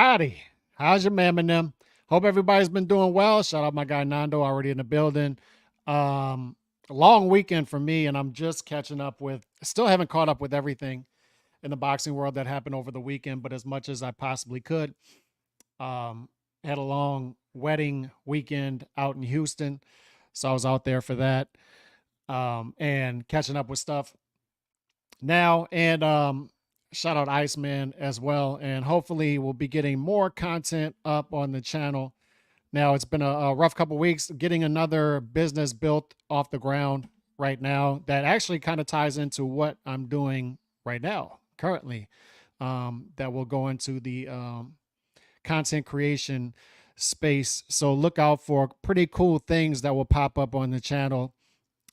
everybody. How's your man and them? Hope everybody's been doing well. Shout out my guy Nando, already in the building. A long weekend for me, and I'm just catching up with, still haven't caught up with everything in the boxing world that happened over the weekend, but as much as I possibly could. Had a long wedding weekend out in Houston, so I was out there for that, and catching up with stuff now. And shout out Iceman as well. And hopefully we'll be getting more content up on the channel. Now, it's been a rough couple weeks getting another business built off the ground right now that actually kind of ties into what I'm doing right now currently, that will go into the content creation space. So look out for pretty cool things that will pop up on the channel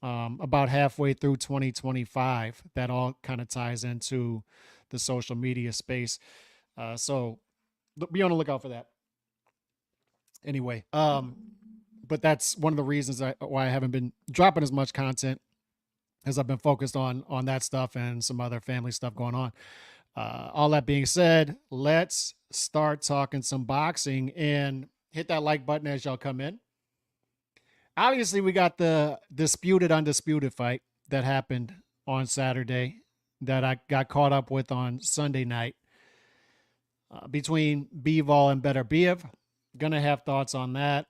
about halfway through 2025. That all kind of ties into the social media space. So be on the lookout for that. Anyway, but that's one of the reasons why I haven't been dropping as much content, as I've been focused on that stuff and some other family stuff going on. All that being said, let's start talking some boxing, and hit that like button as y'all come in. Obviously, we got the disputed undisputed fight that happened on Saturday that I got caught up with on Sunday night, between Bivol and Beterbiev. Gonna have thoughts on that,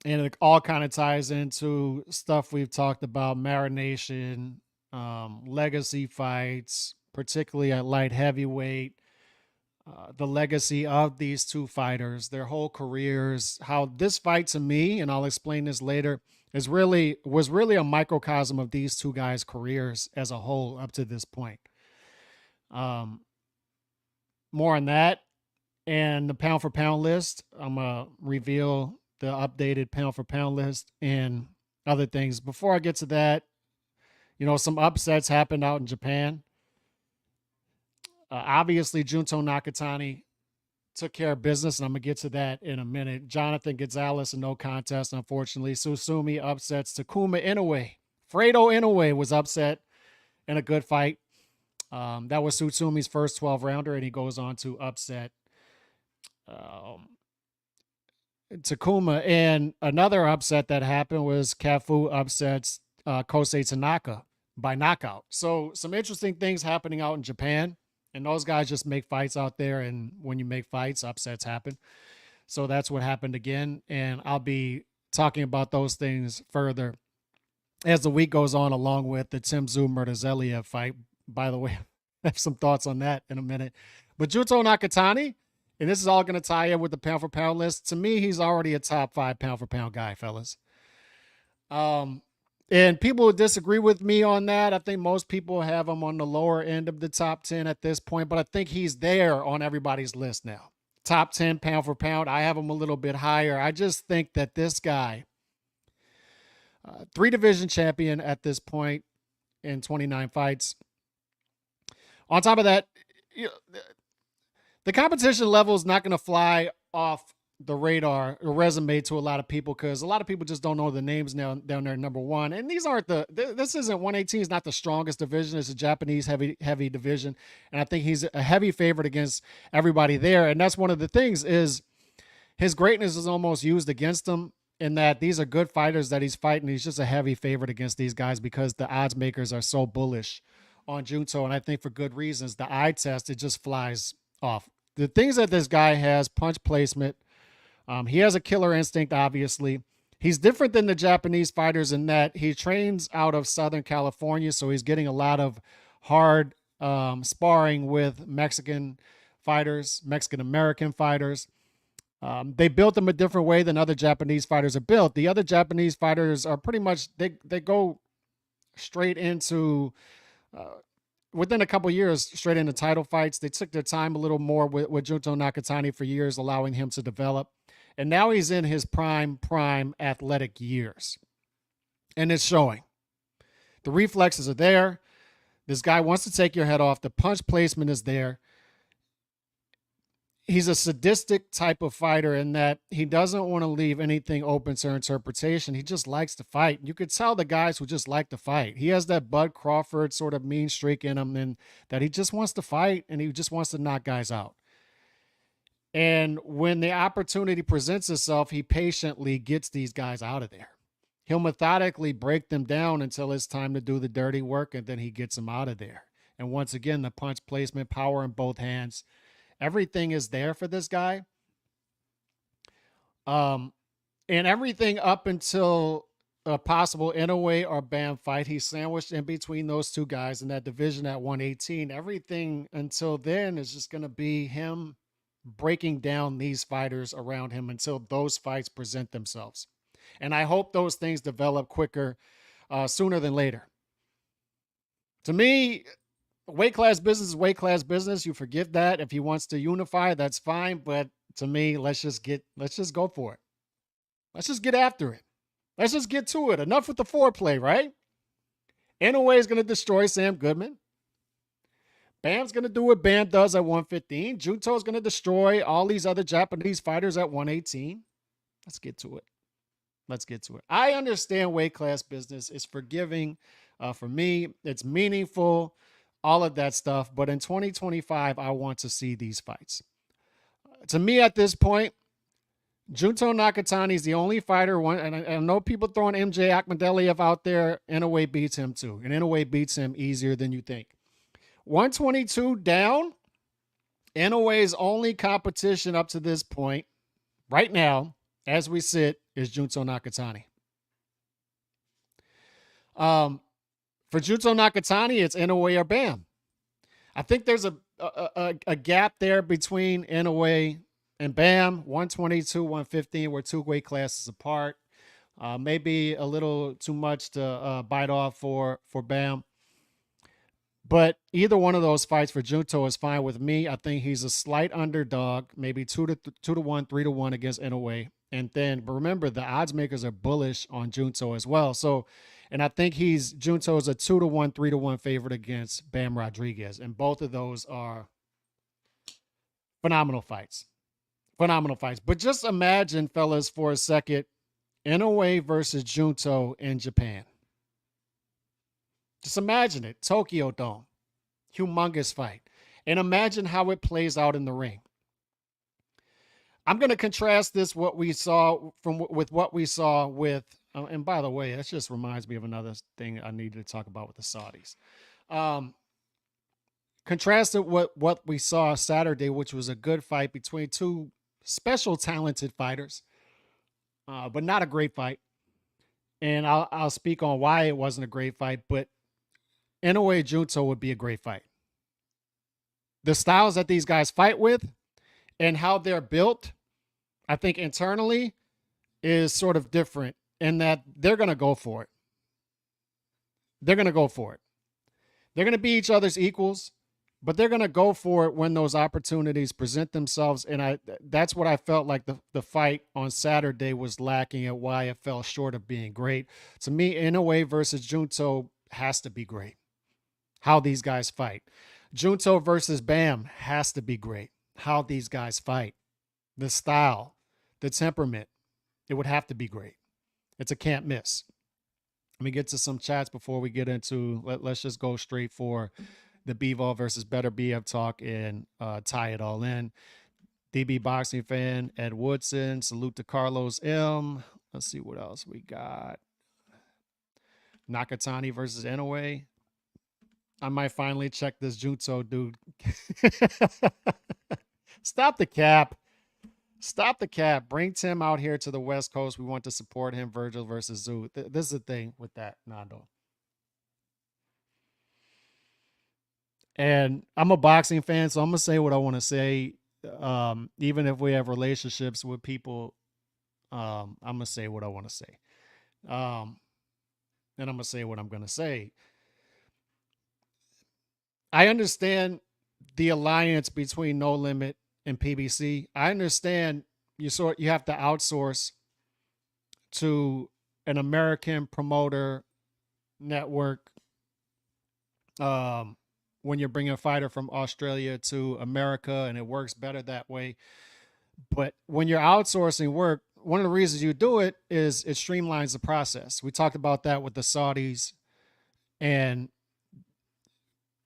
and it all kind of ties into stuff we've talked about: marination, legacy fights, particularly at light heavyweight, the legacy of these two fighters, their whole careers, how this fight to me, and I'll explain this later, was really a microcosm of these two guys' careers as a whole up to this point. More on that. And the pound for pound list, I'm going to reveal the updated pound for pound list and other things. Before I get to that, some upsets happened out in Japan. Obviously, Junto Nakatani took care of business, and I'm going to get to that in a minute. Jonathan Gonzalez, a no contest, unfortunately. Susumi upsets Takuma Inoue. Fredo Inoue was upset in a good fight. That was Susumi's first 12-rounder, and he goes on to upset Takuma. And another upset that happened was Kafu upsets Kosei Tanaka by knockout. So some interesting things happening out in Japan, and those guys just make fights out there, and when you make fights, upsets happen. So that's what happened again, and I'll be talking about those things further as the week goes on, along with the Tim Tszyu Murtazeliev fight. By the way, I have some thoughts on that in a minute. But Junto Nakatani, and this is all going to tie in with the pound for pound list. To me, he's already a top 5 pound for pound guy, fellas. And people who disagree with me on that, I think most people have him on the lower end of the top 10 at this point, but I think he's there on everybody's list now. Top 10 pound for pound. I have him a little bit higher. I just think that this guy, 3-division champion at this point in 29 fights. On top of that, the competition level is not going to fly off the radar or resume to a lot of people, because a lot of people just don't know the names now down there, number one. And these aren't this isn't 118 is not the strongest division. It's a Japanese heavy division. And I think he's a heavy favorite against everybody there. And that's one of the things, is his greatness is almost used against him, in that these are good fighters that he's fighting. He's just a heavy favorite against these guys because the odds makers are so bullish on Junto. And I think for good reasons. The eye test, it just flies off. The things that this guy has: punch placement. He has a killer instinct, obviously. He's different than the Japanese fighters in that he trains out of Southern California, so he's getting a lot of hard sparring with Mexican fighters, Mexican-American fighters. They built him a different way than other Japanese fighters are built. The other Japanese fighters are pretty much, they go straight into... within a couple years, straight into title fights. They took their time a little more with Junto Nakatani for years, allowing him to develop. And now he's in his prime athletic years. And it's showing. The reflexes are there. This guy wants to take your head off. The punch placement is there. He's a sadistic type of fighter in that he doesn't want to leave anything open to interpretation. He just likes to fight. You could tell the guys who just like to fight. He has that Bud Crawford sort of mean streak in him, and that he just wants to fight, and he just wants to knock guys out. And when the opportunity presents itself, he patiently gets these guys out of there. He'll methodically break them down until it's time to do the dirty work, and then he gets them out of there. And once again, the punch placement, power in both hands, everything is there for this guy. And everything up until a possible Inoue or Bam fight, he's sandwiched in between those two guys in that division at 118. Everything until then is just going to be him breaking down these fighters around him until those fights present themselves. And I hope those things develop quicker, sooner than later. To me, weight class business is weight class business. You forgive that. If he wants to unify, that's fine. But to me, let's just go for it. Let's just get after it. Let's just get to it. Enough with the foreplay, right? Inoue is going to destroy Sam Goodman. Bam's going to do what Bam does at 115. Junto is going to destroy all these other Japanese fighters at 118. Let's get to it. Let's get to it. I understand weight class business is forgiving. For me, it's meaningful, all of that stuff. But in 2025, I want to see these fights. To me, at this point, Junto Nakatani is the only fighter. And I know people throwing MJ Akhmadaliev out there. Inoue beats him too. And Inoue beats him easier than you think. 122 down. Inoue's only competition up to this point, right now, as we sit, is Junto Nakatani. For Junto Nakatani, it's Inoue or Bam. I think there's a gap there between Inoue and Bam. 122, 115, we're two weight classes apart. Maybe a little too much to bite off for Bam. But either one of those fights for Junto is fine with me. I think he's a slight underdog, maybe 2-1, 3-1 against Inoue. And then, but remember, the odds makers are bullish on Junto as well. So, and I think Junto is a 2-1, 3-1 favorite against Bam Rodriguez. And both of those are phenomenal fights. Phenomenal fights. But just imagine, fellas, for a second, Inoue versus Junto in Japan. Just imagine it. Tokyo Dome. Humongous fight. And imagine how it plays out in the ring. I'm going to contrast this with what we saw with, and by the way, that just reminds me of another thing I needed to talk about with the Saudis. Contrast it with what we saw Saturday, which was a good fight between two special talented fighters, but not a great fight. And I'll speak on why it wasn't a great fight, but Inoue Junto would be a great fight. The styles that these guys fight with and how they're built, I think internally is sort of different in that they're going to go for it. They're going to go for it. They're going to be each other's equals, but they're going to go for it when those opportunities present themselves. And that's what I felt like the fight on Saturday was lacking and why it fell short of being great. To me, Inoue versus Junto has to be great. How these guys fight. Junto versus Bam has to be great. How these guys fight. The style, the temperament, it would have to be great. It's a can't miss. Let me get to some chats before we get into, let's just go straight for the Bivol versus Beterbiev talk and tie it all in. DB boxing fan, Ed Woodson, salute to Carlos M. Let's see what else we got. Nakatani versus Inoue. I might finally check this Junto dude. Stop the cap. Stop the cap. Bring Tim out here to the West Coast. We want to support him. Virgil versus Zoo. This is the thing with that, Nando. And I'm a boxing fan, so I'm going to say what I want to say. Even if we have relationships with people, I'm going to say what I want to say. And I'm going to say what I'm going to say. I understand the alliance between No Limit and PBC. I understand you have to outsource to an American promoter network when you're bringing a fighter from Australia to America, and it works better that way. But when you're outsourcing work, one of the reasons you do it is it streamlines the process. We talked about that with the Saudis, and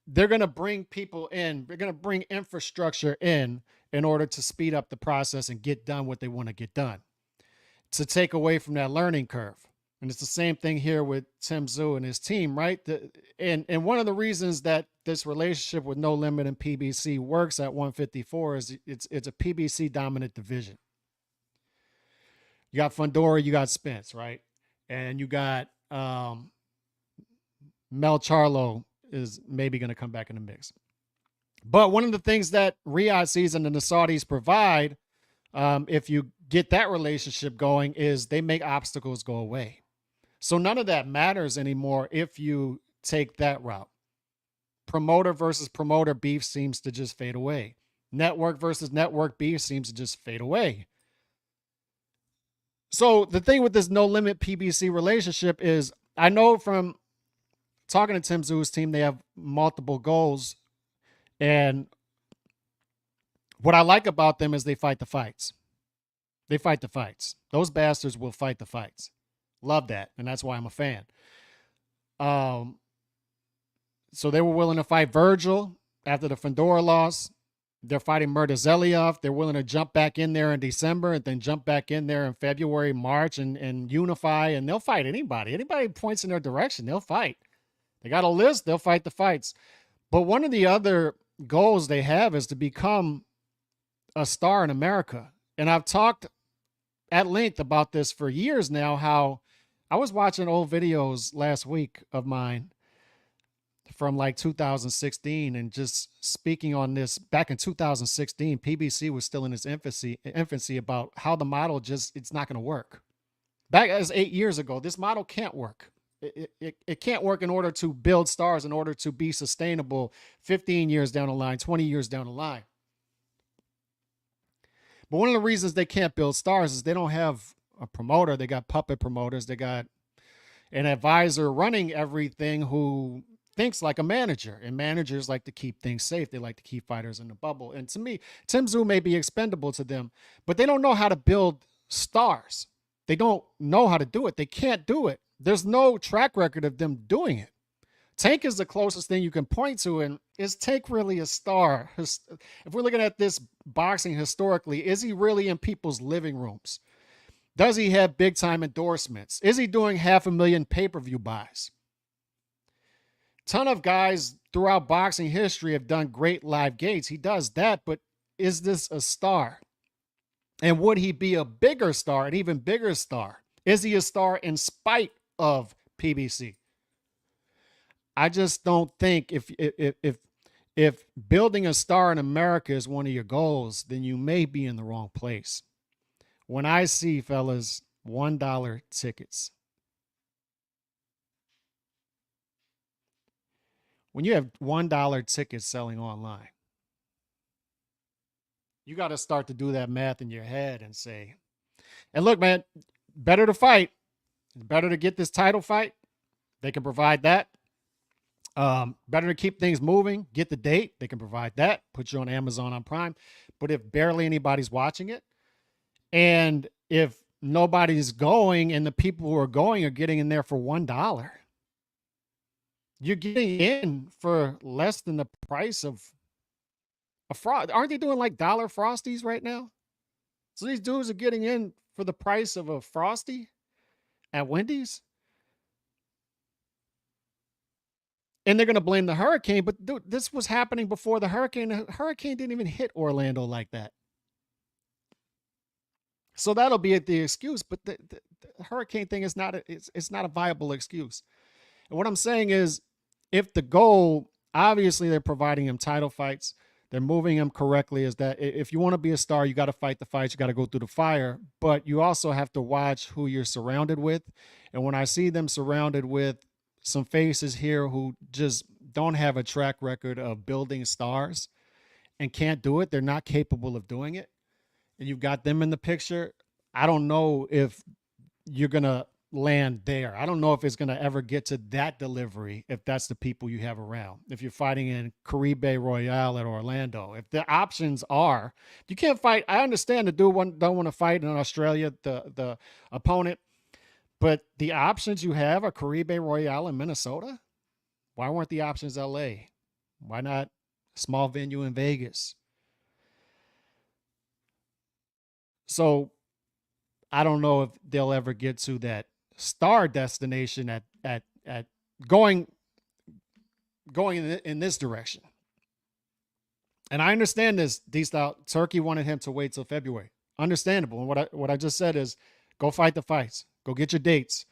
they're going to bring people in. They're going to bring infrastructure in order to speed up the process and get done what they want to get done, to take away from that learning curve. And it's the same thing here with Tim Tszyu and his team, right? And one of the reasons that this relationship with No Limit and PBC works at 154 is it's a PBC dominant division. You got Fundora, you got Spence, right? And you got Mel Charlo is maybe going to come back in the mix. But one of the things that Riyadh season and the Saudis provide, if you get that relationship going, is they make obstacles go away. So none of that matters anymore if you take that route. Promoter versus promoter beef seems to just fade away. Network versus network beef seems to just fade away. So the thing with this No Limit PBC relationship is, I know from talking to Tim Tszyu's team, they have multiple goals. And what I like about them is they fight the fights. They fight the fights. Those bastards will fight the fights. Love that. And that's why I'm a fan. So they were willing to fight Virgil after the Fundora loss. They're fighting Murtazeliev. They're willing to jump back in there in December and then jump back in there in February, March, and unify. And they'll fight anybody. Anybody points in their direction, they'll fight. They got a list, they'll fight the fights. But one of the other goals they have is to become a star in America. And I've talked at length about this for years now, how I was watching old videos last week of mine from like 2016 and just speaking on this. Back in 2016, PBC was still in its infancy about how the model it's not going to work. Back as 8 years ago, this model can't work. It can't work in order to build stars, in order to be sustainable 15 years down the line, 20 years down the line. But one of the reasons they can't build stars is they don't have a promoter. They got puppet promoters. They got an advisor running everything who thinks like a manager. And managers like to keep things safe. They like to keep fighters in the bubble. And to me, Tim Tszyu may be expendable to them, but they don't know how to build stars. They don't know how to do it. They can't do it. There's no track record of them doing it. Tank is the closest thing you can point to. And is Tank really a star? If we're looking at this boxing historically, is he really in people's living rooms? Does he have big time endorsements? Is he doing 500,000 pay-per-view buys? Ton of guys throughout boxing history have done great live gates. He does that, but is this a star? And would he be a bigger star, an even bigger star? Is he a star in spite of PBC? I just don't think if building a star in America is one of your goals, then you may be in the wrong place. When I see, fellas, $1 tickets, when you have $1 tickets selling online, you got to start to do that math in your head and say, and look, man, better to fight, better to get this title fight. They can provide that. Better to keep things moving, get the date. They can provide that, put you on Amazon, on Prime. But if barely anybody's watching it, and if nobody's going and the people who are going are getting in there for $1, you're getting in for less than the price of a fraud. Aren't they doing like dollar Frosties right now? So these dudes are getting in for the price of a Frosty at Wendy's. And they're going to blame the hurricane. But dude, this was happening before the hurricane. The hurricane didn't even hit Orlando like that. So that'll be the excuse. But the hurricane thing is not it's not a viable excuse. And what I'm saying is, if the goal, obviously they're providing him title fights, they're moving him correctly, is that if you want to be a star, you got to fight the fights, you got to go through the fire, but you also have to watch who you're surrounded with. And when I see them surrounded with some faces here who just don't have a track record of building stars and can't do it, they're not capable of doing it, and you've got them in the picture, I don't know if you're going to land there. I don't know if it's going to ever get to that delivery if that's the people you have around. If you're fighting in Caribe Royale at Orlando, if the options are, you can't fight. I understand the dude don't want to fight in Australia, the opponent, but the options you have are Caribe Royale in Minnesota. Why weren't the options LA? Why not small venue in Vegas? So I don't know if they'll ever get to that star destination at going in this direction. And I understand this, D-Style. Turkey wanted him to wait till February. Understandable. And what I just said is go fight the fights. Go get your dates.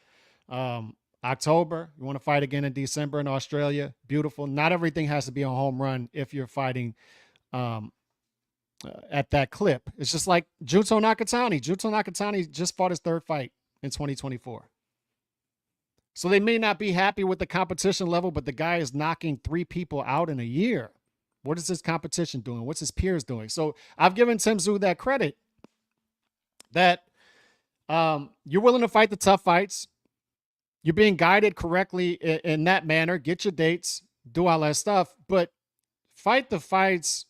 October, you want to fight again in December in Australia. Beautiful. Not everything has to be a home run if you're fighting at that clip. It's just like Junto Nakatani. Junto Nakatani just fought his third fight in 2024. So they may not be happy with the competition level, but the guy is knocking 3 people out in a year. What is his competition doing? What's his peers doing? So I've given Tim Tszyu that credit that you're willing to fight the tough fights. You're being guided correctly in that manner. Get your dates, do all that stuff, but fight the fights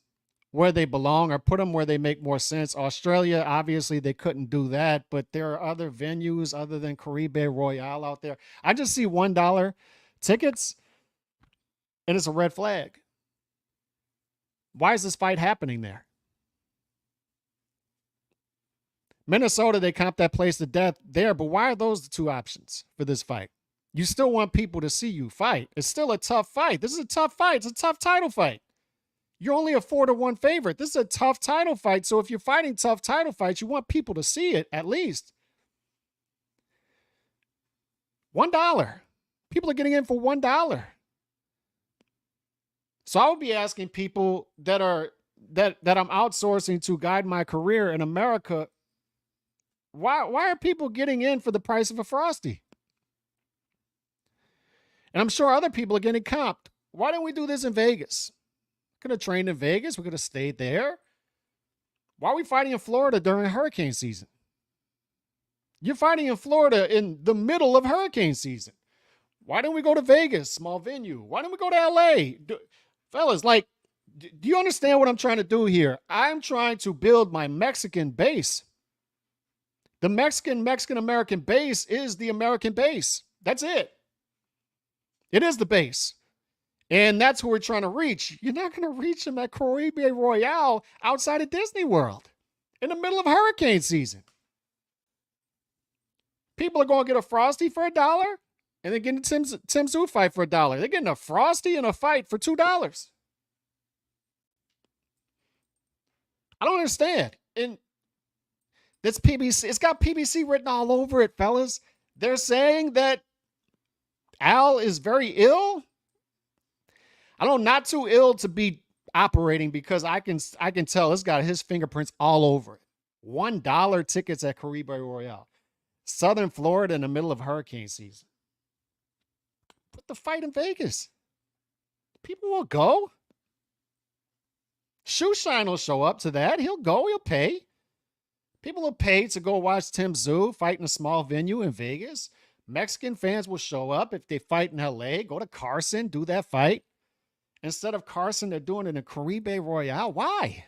where they belong or put them where they make more sense. Australia, obviously, they couldn't do that, but there are other venues other than Caribe Royale out there. I just see $1 tickets, and it's a red flag. Why is this fight happening there? Minnesota, they comp that place to death there, but why are those the 2 options for this fight? You still want people to see you fight. It's still a tough fight. This is a tough fight. It's a tough title fight. You're only a 4-1 favorite. This is a tough title fight. So if you're fighting tough title fights, you want people to see it at least. $1. People are getting in for $1. So I would be asking people that I'm outsourcing to guide my career in America, why are people getting in for the price of a Frosty? And I'm sure other people are getting comped. Why don't we do this in Vegas? Could have trained in Vegas. We could have stayed there. Why are we fighting in Florida during hurricane season? You're fighting in Florida in the middle of hurricane season. Why don't we go to Vegas, small venue? Why don't we go to LA? Fellas, like, do you understand what I'm trying to do here? I'm trying to build my Mexican base. The Mexican-American base is the American base. That's it. It is the base. And that's who we're trying to reach. You're not going to reach them at Caribe Royale outside of Disney World in the middle of hurricane season. People are going to get a Frosty for $1 and they're getting a Tim Tszyu fight for $1. They're getting a Frosty and a fight for $2. I don't understand. And this PBC, it's got PBC written all over it, fellas. They're saying that Al is very ill. I don't, not too ill to be operating because I can tell it's got his fingerprints all over it. $1 tickets at Caribe Royale. Southern Florida in the middle of hurricane season. Put the fight in Vegas. People will go. Shoeshine will show up to that. He'll go. He'll pay. People will pay to go watch Tim Tszyu fight in a small venue in Vegas. Mexican fans will show up if they fight in LA. Go to Carson, do that fight. Instead of Carson, they're doing it in Caribe Royale. Why?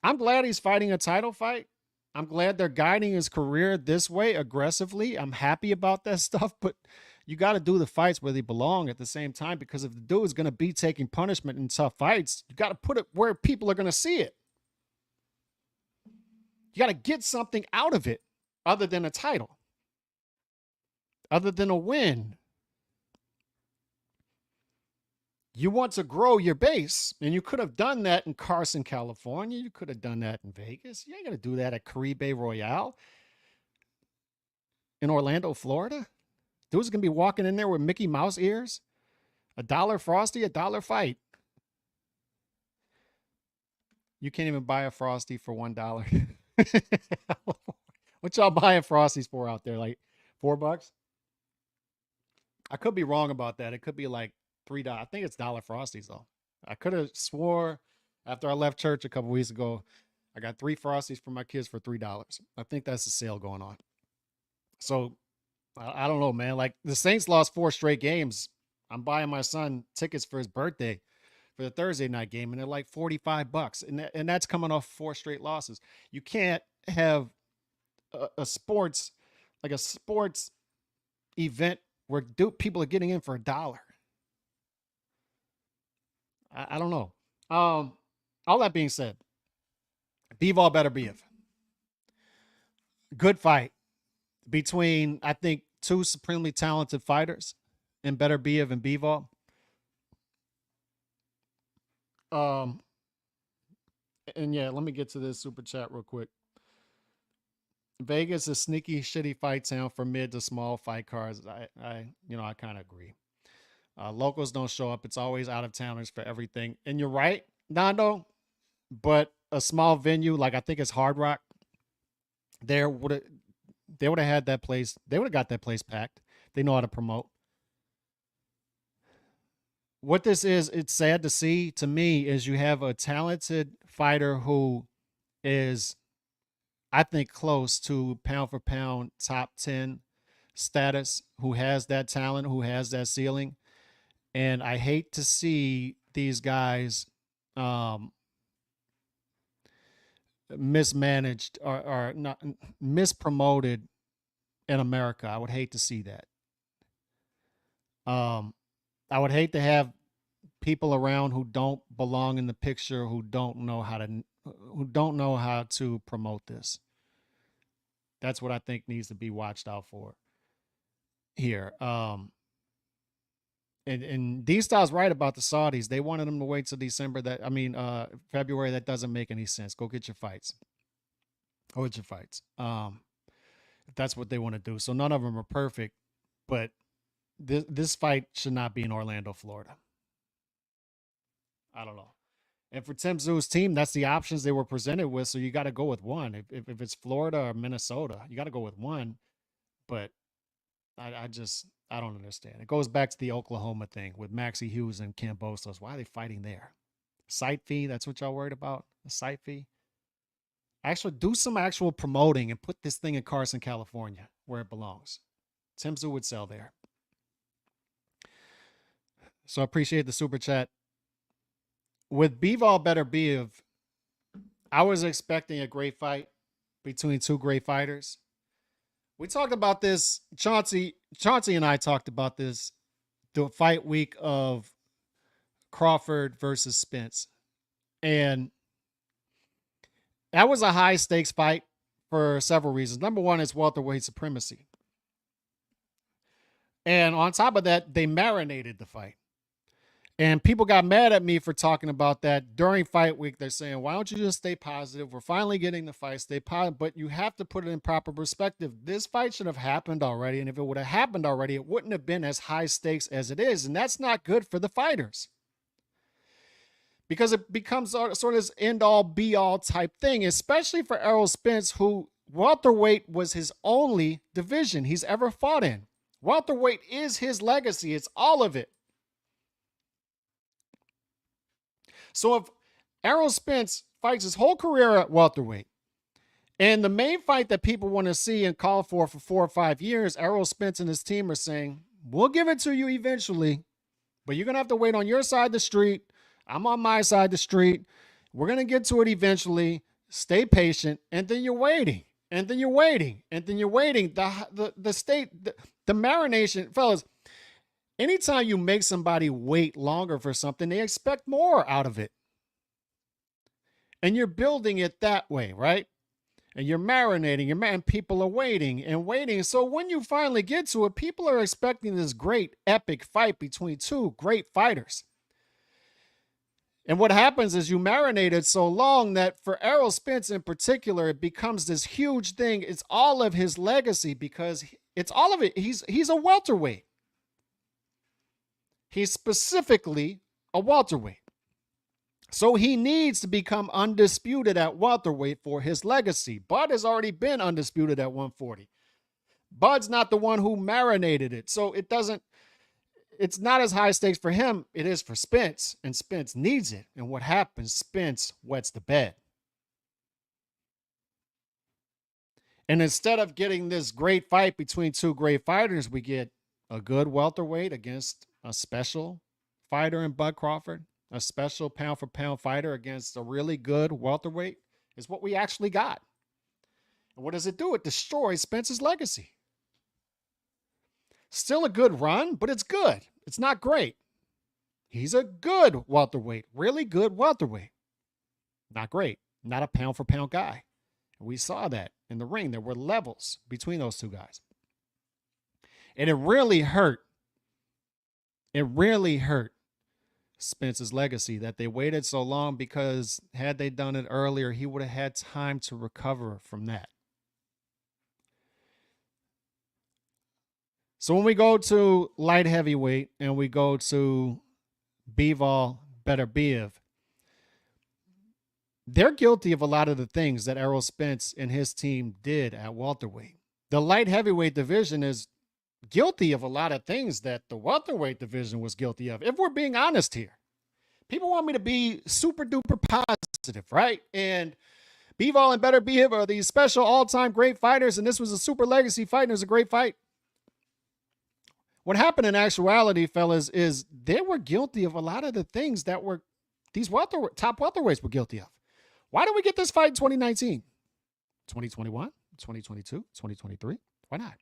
I'm glad he's fighting a title fight. I'm glad they're guiding his career this way aggressively. I'm happy about that stuff, but you got to do the fights where they belong at the same time, because if the dude is going to be taking punishment in tough fights, you got to put it where people are going to see it. You got to get something out of it other than a title, other than a win. You want to grow your base, and you could have done that in Carson, California. You could have done that in Vegas. You ain't going to do that at Caribe Royale in Orlando, Florida. Dude's going to be walking in there with Mickey Mouse ears. $1 Frosty, $1 fight. You can't even buy a Frosty for $1. What y'all buying Frosties for out there? Like $4? I could be wrong about that. It could be like $3. I think it's $1 Frosties though. I could have swore after I left church a couple weeks ago, I got 3 Frosties for my kids for $3. I think that's a sale going on. So I don't know, man. Like the Saints lost 4 straight games. I'm buying my son tickets for his birthday for the Thursday night game, and they're like $45, and that's coming off 4 straight losses. You can't have a sports event where people are getting in for $1. I don't know. All that being said, Bivol Beterbiev, good fight between I think two supremely talented fighters in Beterbiev and Bivol. Um, and yeah, let me get to this super chat real quick. Vegas is sneaky, shitty fight town for mid to small fight cards. I kind of agree. Locals don't show up. It's always out of towners for everything. And you're right, Nando. But a small venue like I think it's Hard Rock, there would have they would have had that place. They would have got that place packed. They know how to promote. What this is, it's sad to see to me, is you have a talented fighter who is, I think, close to pound for pound top 10 status, who has that talent, who has that ceiling. And I hate to see these guys mismanaged or not mispromoted in America. I would hate to see that. I would hate to have people around who don't belong in the picture, who don't know how to promote this. That's what I think needs to be watched out for here. And D-Style's right about the Saudis. They wanted them to wait till December. February. That doesn't make any sense. Go get your fights. Go get your fights. If that's what they want to do. So none of them are perfect, but this fight should not be in Orlando, Florida. I don't know. And for Tim Tszyu's team, that's the options they were presented with. So you got to go with one. If it's Florida or Minnesota, you got to go with one. But I don't understand. It goes back to the Oklahoma thing with Maxie Hughes and Cambosos. Why are they fighting there? Site fee? That's what y'all worried about? The site fee? Actually, do some actual promoting and put this thing in Carson, California, where it belongs. Tim Tszyu would sell there. So I appreciate the super chat. With Bivol Beterbiev, I was expecting a great fight between two great fighters. We talked about this. Chauncey and I talked about this the fight week of Crawford versus Spence. And that was a high stakes fight for several reasons. Number one is welterweight supremacy. And on top of that, they marinated the fight. And people got mad at me for talking about that during fight week. They're saying, why don't you just stay positive? We're finally getting the fight. Stay positive. But you have to put it in proper perspective. This fight should have happened already. And if it would have happened already, it wouldn't have been as high stakes as it is. And that's not good for the fighters. Because it becomes sort of this end-all, be-all type thing, especially for Errol Spence, who welterweight was his only division he's ever fought in. Welterweight is his legacy. It's all of it. So if Errol Spence fights his whole career at welterweight, and the main fight that people want to see and call for 4 or 5 years, Errol Spence and his team are saying, we'll give it to you eventually, but you're going to have to wait on your side of the street. I'm on my side of the street. We're going to get to it eventually. Stay patient. And then you're waiting. And then you're waiting. And then you're waiting. The marination, fellas, anytime you make somebody wait longer for something, they expect more out of it. And you're building it that way, right? And you're marinating, and people are waiting and waiting. So when you finally get to it, people are expecting this great epic fight between two great fighters. And what happens is you marinate it so long that for Errol Spence in particular, it becomes this huge thing. It's all of his legacy because it's all of it. He's a welterweight. He's specifically a welterweight. So he needs to become undisputed at welterweight for his legacy. Bud has already been undisputed at 140. Bud's not the one who marinated it. So it's not as high stakes for him. It is for Spence, and Spence needs it. And what happens? Spence wets the bed. And instead of getting this great fight between two great fighters, we get a good welterweight against a special fighter in Bud Crawford, a special pound-for-pound fighter against a really good welterweight is what we actually got. And what does it do? It destroys Spence's legacy. Still a good run, but it's good. It's not great. He's a good welterweight, really good welterweight. Not great, not a pound for pound guy. We saw that in the ring. There were levels between those two guys. And it really hurt. It really hurt Spence's legacy that they waited so long, because had they done it earlier, he would have had time to recover from that. So when we go to light heavyweight and we go to Bivol, Beterbiev, they're guilty of a lot of the things that Errol Spence and his team did at welterweight. The light heavyweight division is guilty of a lot of things that the welterweight division was guilty of, if we're being honest here. People want me to be super duper positive, right? And Bivol and Beterbiev are these special all-time great fighters, and this was a super legacy fight, and it was a great fight. What happened in actuality, fellas, is they were guilty of a lot of the things that were these top welterweights were guilty of. Why did we get this fight in 2019? 2021, 2022, 2023? Why not?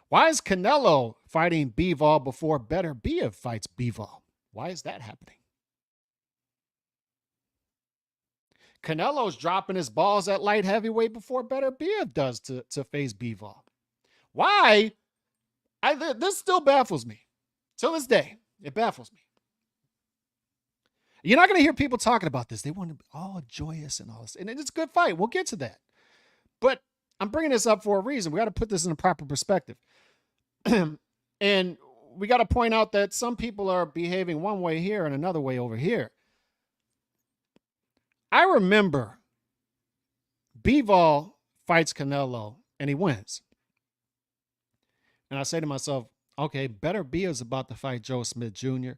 Why is Canelo fighting Bivol before Beterbiev fights Bivol? Why is that happening? Canelo's dropping his balls at light heavyweight before Beterbiev does to face Bivol. Why? This still baffles me. Till this day, it baffles me. You're not going to hear people talking about this. They want to be all joyous and all this. And it's a good fight. We'll get to that. But I'm bringing this up for a reason. We got to put this in a proper perspective. And we got to point out that some people are behaving one way here and another way over here. I remember Bivol fights Canelo and he wins. And I say to myself, okay, Beterbiev is about to fight Joe Smith Jr.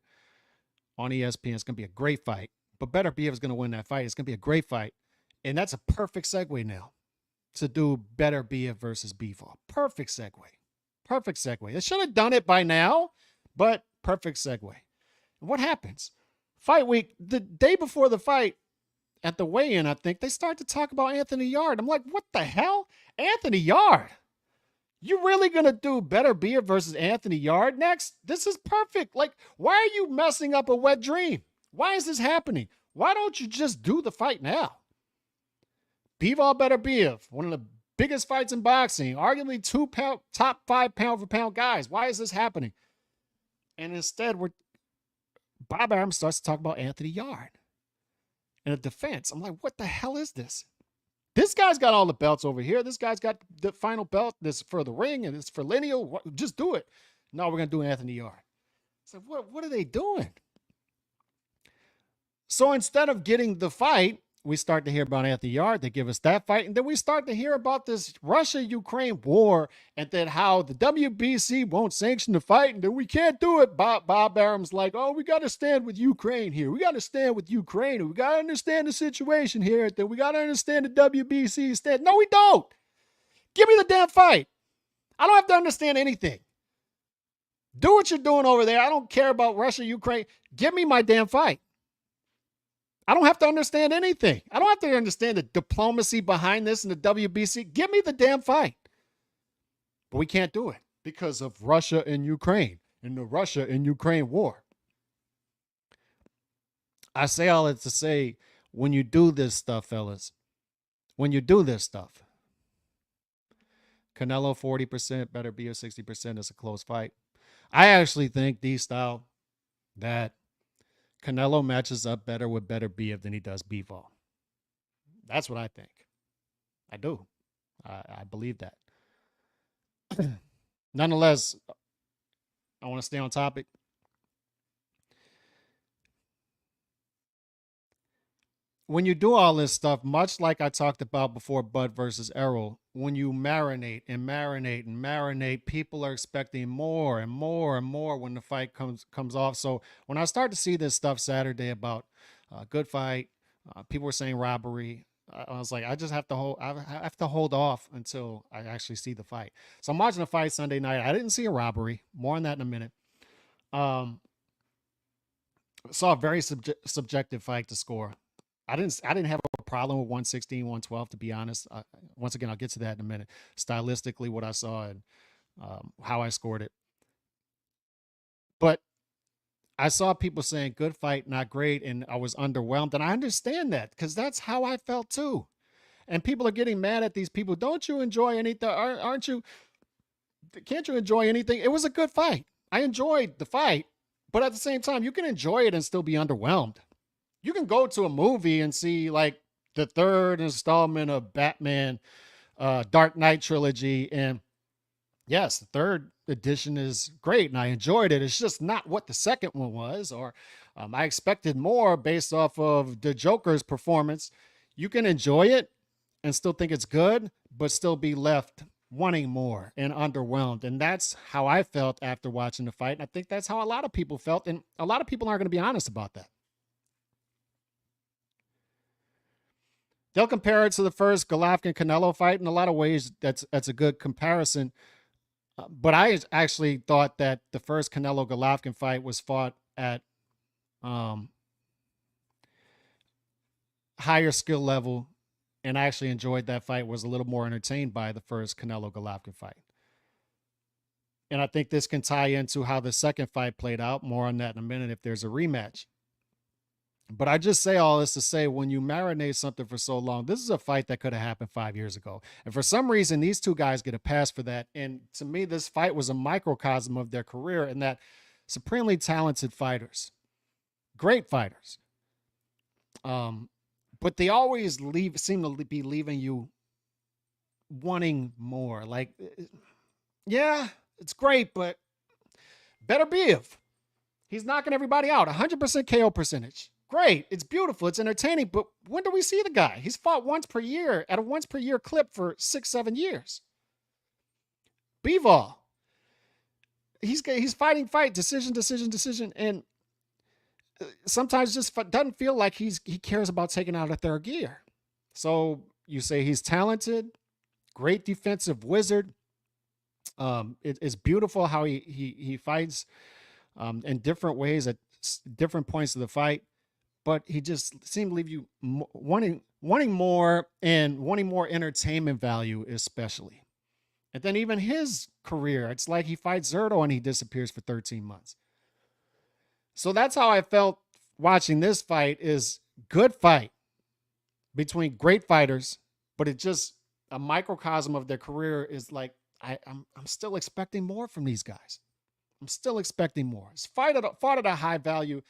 on ESPN. It's going to be a great fight. But Beterbiev is going to win that fight. It's going to be a great fight. And that's a perfect segue now to do Beterbiev versus Bivol. Perfect segue. Perfect segue. They should have done it by now, but perfect segue. And what happens? Fight week, the day before the fight, at the weigh-in, I think, they start to talk about Anthony Yarde. I'm like, what the hell? Anthony Yarde? You really going to do Beterbiev versus Anthony Yarde next? This is perfect. Like, why are you messing up a wet dream? Why is this happening? Why don't you just do the fight now? Bivol Beterbiev, one of the biggest fights in boxing, arguably top 5 pound for pound guys. Why is this happening? And instead, Bob Arum starts to talk about Anthony Yarde in a defense. I'm like, what the hell is this? This guy's got all the belts over here. This guy's got the final belt. This for the ring and it's for lineal. Just do it. No, we're going to do Anthony Yarde. So what are they doing? So instead of getting the fight, we start to hear about Anthony Yarde. They give us that fight. And then we start to hear about this Russia-Ukraine war and then how the WBC won't sanction the fight and then we can't do it. Bob Arum's like, oh, we got to stand with Ukraine here. We got to stand with Ukraine. And we got to understand the situation here. Then we got to understand the WBC stand. No, we don't. Give me the damn fight. I don't have to understand anything. Do what you're doing over there. I don't care about Russia, Ukraine. Give me my damn fight. I don't have to understand anything. I don't have to understand the diplomacy behind this and the WBC. Give me the damn fight. But we can't do it because of Russia and Ukraine and the Russia and Ukraine war. I say all that to say, when you do this stuff, fellas, when you do this stuff, Canelo 40%, Beterbiev 60%, is a close fight. I actually think, D-Style, that Canelo matches up better with Beterbiev than he does Bivol. That's what I think. I do. I believe that. Nonetheless, I want to stay on topic. When you do all this stuff, much like I talked about before Bud versus Errol, when you marinate and marinate and marinate, people are expecting more and more and more when the fight comes off. So when I start to see this stuff Saturday about good fight, people were saying robbery. I was like, I have to hold off until I actually see the fight. So I'm watching the fight Sunday night. I didn't see a robbery. More on that in a minute. Saw a very subjective fight to score. I didn't have a problem with 116, 112, to be honest. Once again, I'll get to that in a minute. Stylistically, what I saw and how I scored it. But I saw people saying good fight, not great, and I was underwhelmed. And I understand that because that's how I felt too. And people are getting mad at these people. Don't you enjoy anything? Aren't you? Can't you enjoy anything? It was a good fight. I enjoyed the fight, but at the same time, you can enjoy it and still be underwhelmed. You can go to a movie and see like the third installment of Batman Dark Knight trilogy, and yes, the third edition is great and I enjoyed it. It's just not what the second one was, or I expected more based off of the Joker's performance. You can enjoy it and still think it's good, but still be left wanting more and underwhelmed. And that's how I felt after watching the fight. And I think that's how a lot of people felt. And a lot of people aren't going to be honest about that. They'll compare it to the first Golovkin Canelo fight. In a lot of ways, that's a good comparison. But I actually thought that the first Canelo Golovkin fight was fought at um, higher skill level, and I actually enjoyed that fight. Was a little more entertained by the first Canelo Golovkin fight. And I think this can tie into how the second fight played out. More on that in a minute if there's a rematch. But I just say all this to say, when you marinate something for so long, this is a fight that could have happened 5 years ago. And for some reason, these two guys get a pass for that. And to me, this fight was a microcosm of their career, and that supremely talented fighters, great fighters. But they always seem to be leaving you wanting more. Like, yeah, it's great, but Beterbiev, he's knocking everybody out. 100% KO percentage. Great. It's beautiful. It's entertaining. But when do we see the guy? He's fought once per year at a once per year clip for 6-7 years. Bivol, he's fighting decision. And sometimes just doesn't feel like he cares about taking out a third gear. So you say he's talented, great defensive wizard. It's beautiful how he fights in different ways at different points of the fight, but he just seemed to leave you wanting more and wanting more entertainment value, especially. And then even his career, it's like he fights Zerto and he disappears for 13 months. So that's how I felt watching this fight. Is good fight between great fighters, but it just a microcosm of their career. Is like I'm still expecting more from these guys. I'm still expecting more. It's fought at a high value.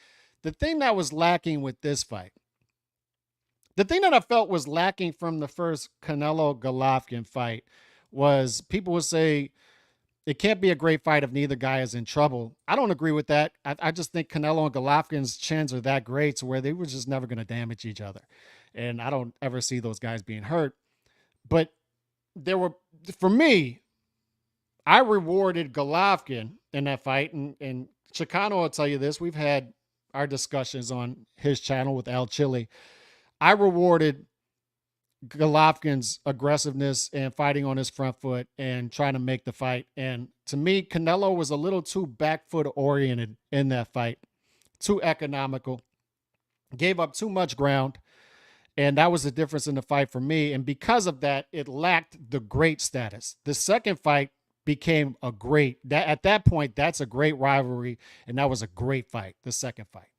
The thing that was lacking with this fight, the thing that I felt was lacking from the first Canelo Golovkin fight, was people would say it can't be a great fight if neither guy is in trouble. I don't agree with that. I just think Canelo and Golovkin's chins are that great to where they were just never going to damage each other. And I don't ever see those guys being hurt. But there were, for me, I rewarded Golovkin in that fight. And Chicano will tell you this. We've had our discussions on his channel with Al Chile. I rewarded Golovkin's aggressiveness and fighting on his front foot and trying to make the fight. And to me, Canelo was a little too back foot oriented in that fight, too economical, gave up too much ground. And that was the difference in the fight for me. And because of that, it lacked the great status. The second fight became a great, at that point, that's a great rivalry. And that was a great fight, the second fight.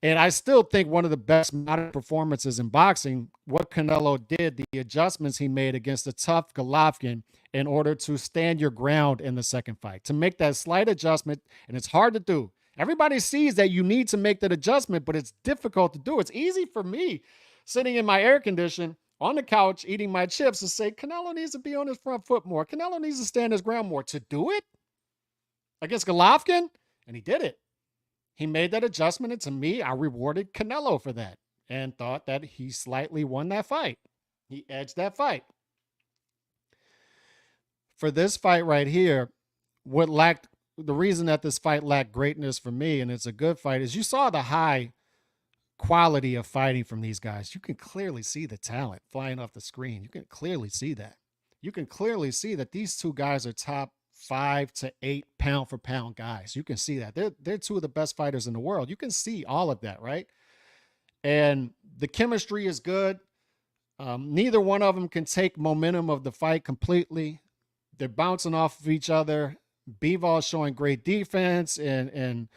And I still think one of the best modern performances in boxing, what Canelo did, the adjustments he made against a tough Golovkin in order to stand your ground in the second fight, to make that slight adjustment. And it's hard to do. Everybody sees that you need to make that adjustment, but it's difficult to do. It's easy for me sitting in my air condition on the couch, eating my chips, to say, Canelo needs to be on his front foot more. Canelo needs to stand his ground more. To do it against Golovkin, and he did it. He made that adjustment, and to me, I rewarded Canelo for that and thought that he slightly won that fight. He edged that fight. For this fight right here, the reason that this fight lacked greatness for me, and it's a good fight, is you saw the high quality of fighting from these guys. You can clearly see the talent flying off the screen. You can clearly see that. You can clearly see that these two guys are top 5 to 8 pound for pound guys. You can see that. They're two of the best fighters in the world. You can see all of that, right? And the chemistry is good. Neither one of them can take momentum of the fight completely. They're bouncing off of each other. Bivol showing great defense and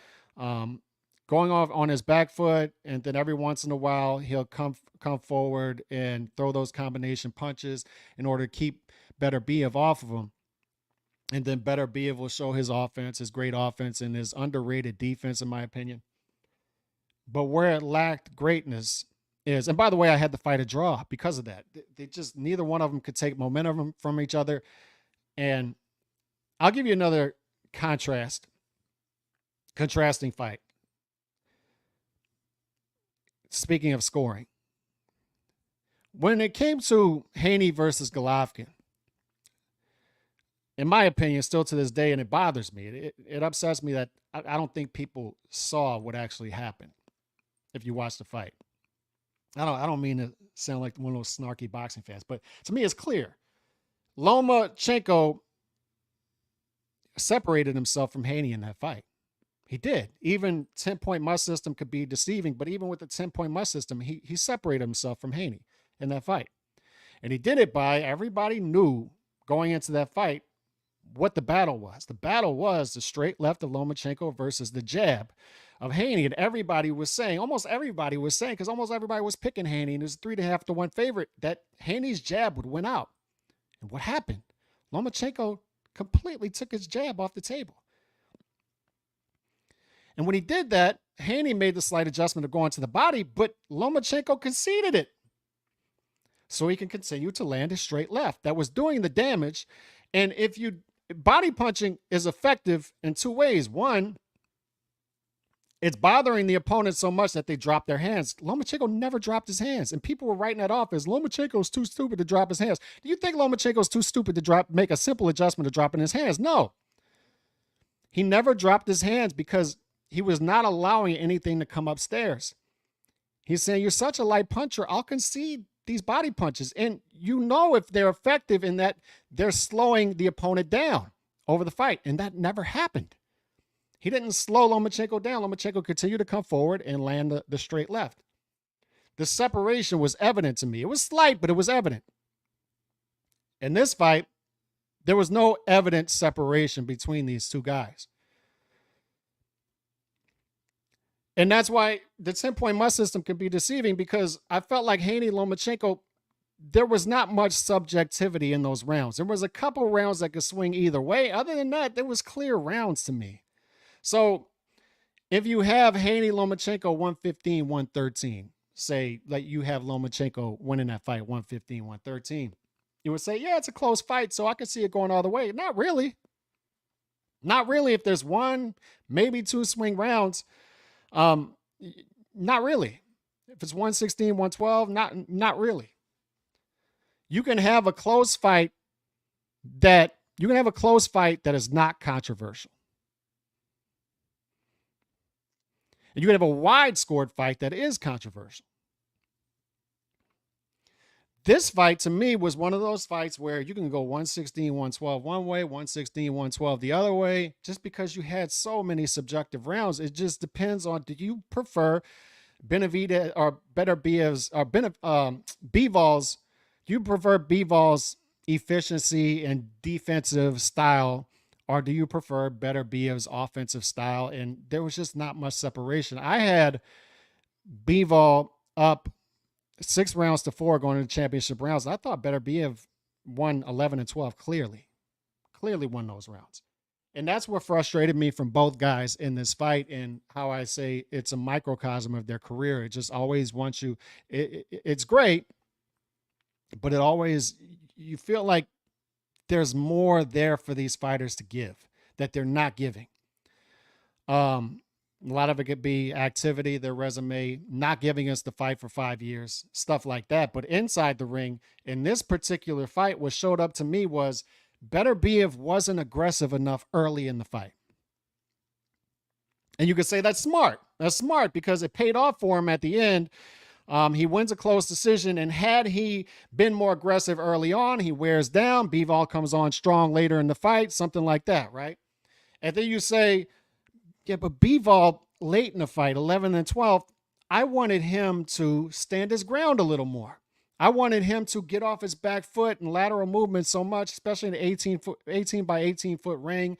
going off on his back foot, and then every once in a while he'll come forward and throw those combination punches in order to keep Beterbiev off of him. And then Beterbiev will show his offense, his great offense, and his underrated defense, in my opinion. But where it lacked greatness is, and by the way, I had the fight a draw because of that. They just, neither one of them could take momentum from each other. And I'll give you another contrasting fight. Speaking of scoring, when it came to Haney versus Golovkin, in my opinion, still to this day, and it bothers me, it upsets me that I don't think people saw what actually happened if you watch the fight. I don't mean to sound like one of those snarky boxing fans, but to me, it's clear. Lomachenko separated himself from Haney in that fight. He did. Even 10-point must system could be deceiving, but even with the 10-point must system, he separated himself from Haney in that fight. And he did it by, everybody knew going into that fight what the battle was. The battle was the straight left of Lomachenko versus the jab of Haney. And everybody was saying, almost everybody was saying, because almost everybody was picking Haney, and it was 3.5 to 1 favorite, that Haney's jab would win out. And what happened? Lomachenko completely took his jab off the table. And when he did that, Haney made the slight adjustment of going to the body, but Lomachenko conceded it. So he can continue to land his straight left. That was doing the damage. And if you, body punching is effective in two ways. One, it's bothering the opponent so much that they drop their hands. Lomachenko never dropped his hands. And people were writing that off as Lomachenko's too stupid to drop his hands. Do you think Lomachenko's too stupid to make a simple adjustment of dropping his hands? No. He never dropped his hands because he was not allowing anything to come upstairs. He's saying, you're such a light puncher, I'll concede these body punches. And you know if they're effective in that they're slowing the opponent down over the fight. And that never happened. He didn't slow Lomachenko down. Lomachenko continued to come forward and land the straight left. The separation was evident to me. It was slight, but it was evident. In this fight, there was no evident separation between these two guys. And that's why the 10-point must system can be deceiving, because I felt like Haney, Lomachenko, there was not much subjectivity in those rounds. There was a couple rounds that could swing either way. Other than that, there was clear rounds to me. So if you have Haney, Lomachenko 115, 113, say like you have Lomachenko winning that fight 115, 113, you would say, yeah, it's a close fight, so I could see it going all the way. Not really. Not really. If there's one, maybe two swing rounds, not really. If it's 116, 112, not really. You can have a close fight that is not controversial. And you can have a wide scored fight that is controversial. This fight to me was one of those fights where you can go 116, 112 one way, 116, 112 the other way, just because you had so many subjective rounds. It just depends on, do you prefer Benavidez or Beterbiev's or Bivol's? Do you prefer Bivol's efficiency and defensive style, or do you prefer Beterbiev's offensive style? And there was just not much separation. I had Bivol up 6 rounds to 4 going into the championship rounds. I thought Beterbiev won 11 and 12 clearly won those rounds. And that's what frustrated me from both guys in this fight, and how I say it's a microcosm of their career. It just always wants you. It's great, but it always, you feel like there's more there for these fighters to give that they're not giving. A lot of it could be activity, their resume, not giving us the fight for 5 years, stuff like that. But inside the ring, in this particular fight, what showed up to me was Beterbiev wasn't aggressive enough early in the fight. And you could say that's smart. That's smart because it paid off for him at the end. He wins a close decision, and had he been more aggressive early on, he wears down. Bivol comes on strong later in the fight, something like that, right? And then you say, yeah, but Bivol late in the fight, 11 and 12, I wanted him to stand his ground a little more. I wanted him to get off his back foot and lateral movement so much, especially in the 18 by 18 foot ring.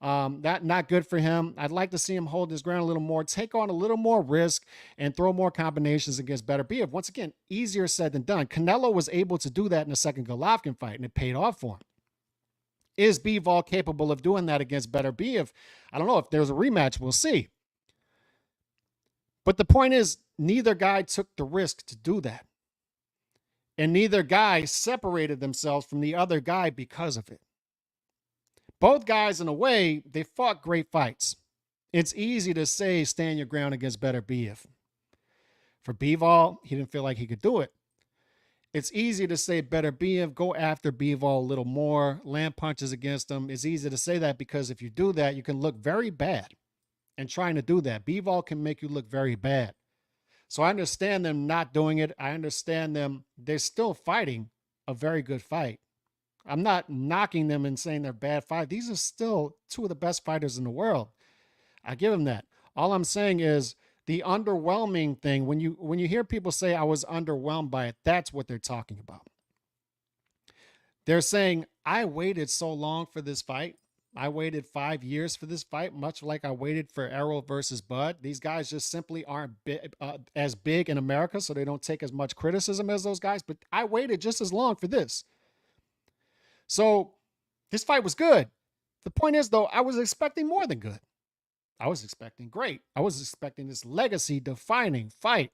That not good for him. I'd like to see him hold his ground a little more, take on a little more risk, and throw more combinations against Beterbiev. Once again, easier said than done. Canelo was able to do that in the second Golovkin fight, and it paid off for him. Is Bivol capable of doing that against Beterbiev? I don't know. If there's a rematch, we'll see. But the point is, neither guy took the risk to do that. And neither guy separated themselves from the other guy because of it. Both guys, in a way, they fought great fights. It's easy to say stand your ground against Beterbiev. For Bivol, he didn't feel like he could do it. It's easy to say Beterbiev, go after Bivol a little more, land punches against him. It's easy to say that because if you do that, you can look very bad. And trying to do that, Bivol can make you look very bad. So I understand them not doing it. I understand them. They're still fighting a very good fight. I'm not knocking them and saying they're bad fighters. These are still two of the best fighters in the world. I give them that. All I'm saying is the underwhelming thing. When you hear people say I was underwhelmed by it, that's what they're talking about. They're saying I waited so long for this fight. I waited 5 years for this fight, much like I waited for Errol versus Bud. These guys just simply aren't as big in America, so they don't take as much criticism as those guys. But I waited just as long for this. So this fight was good. The point is, though, I was expecting more than good. I was expecting great. I was expecting this legacy-defining fight.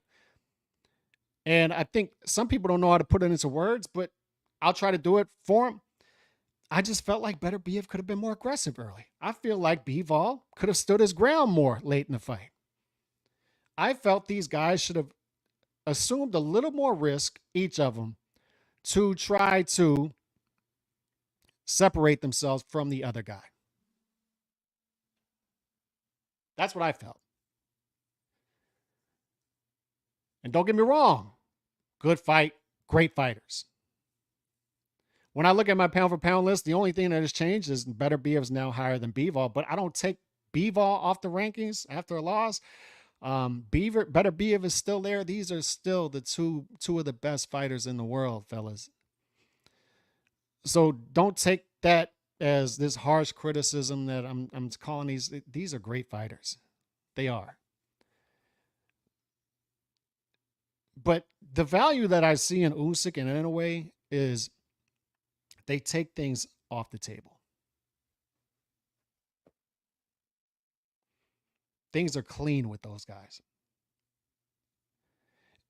And I think some people don't know how to put it into words, but I'll try to do it for them. I just felt like Beterbiev could have been more aggressive early. I feel like Bivol could have stood his ground more late in the fight. I felt these guys should have assumed a little more risk, each of them, to try to separate themselves from the other guy. That's what I felt. And don't get me wrong, good fight, great fighters. When I look at my pound for pound list, the only thing that has changed is Beterbiev is now higher than Bivol, but I don't take Bivol off the rankings after a loss. Beterbiev is still there. These are still the two of the best fighters in the world, fellas. So don't take that as this harsh criticism that I'm calling these are great fighters. They are. But the value that I see in Usyk and Inoue is they take things off the table. Things are clean with those guys.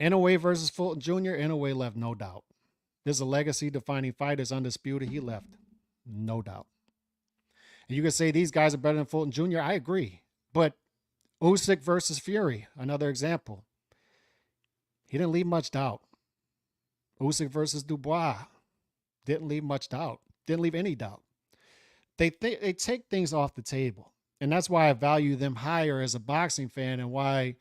Inoue versus Fulton Jr., Inoue left no doubt. This is a legacy-defining fight. It's undisputed. He left no doubt. And you can say these guys are better than Fulton Jr. I agree. But Usyk versus Fury, another example. He didn't leave much doubt. Usyk versus Dubois didn't leave much doubt. Didn't leave any doubt. They take things off the table. And that's why I value them higher as a boxing fan and why